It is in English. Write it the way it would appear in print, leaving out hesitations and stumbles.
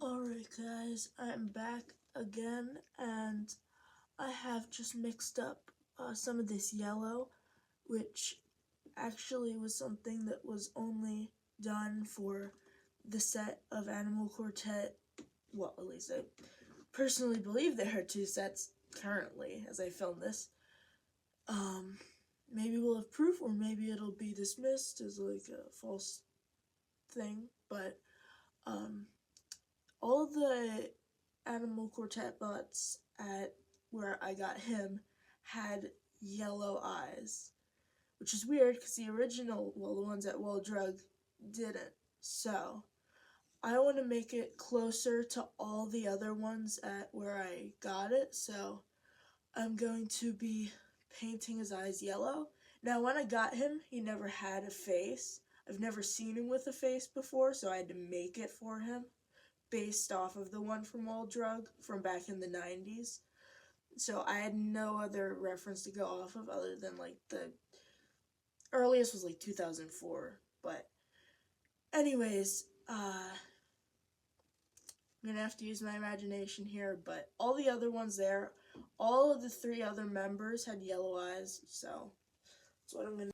Alright guys, I'm back again and I have just mixed up some of this yellow, which actually was something that was only done for the set of Animal Quartet. Well, at least I personally believe there are two sets currently as I film this. Maybe we'll have proof, or maybe it'll be dismissed as like a false thing, but all the Animal Quartet bots at where I got him had yellow eyes, which is weird because the original, well, the ones at Well Drug didn't. So I want to make it closer to all the other ones at where I got it. So I'm going to be painting his eyes yellow. Now, when I got him, he never had a face. I've never seen him with a face before, so I had to make it for him based off of the one from Well Drug from back in the 90s. So I had no other reference to go off of other than like the earliest was like 2004. But anyways, I'm gonna have to use my imagination here, but all the other ones there, all of the three other members had yellow eyes, so that's what I'm gonna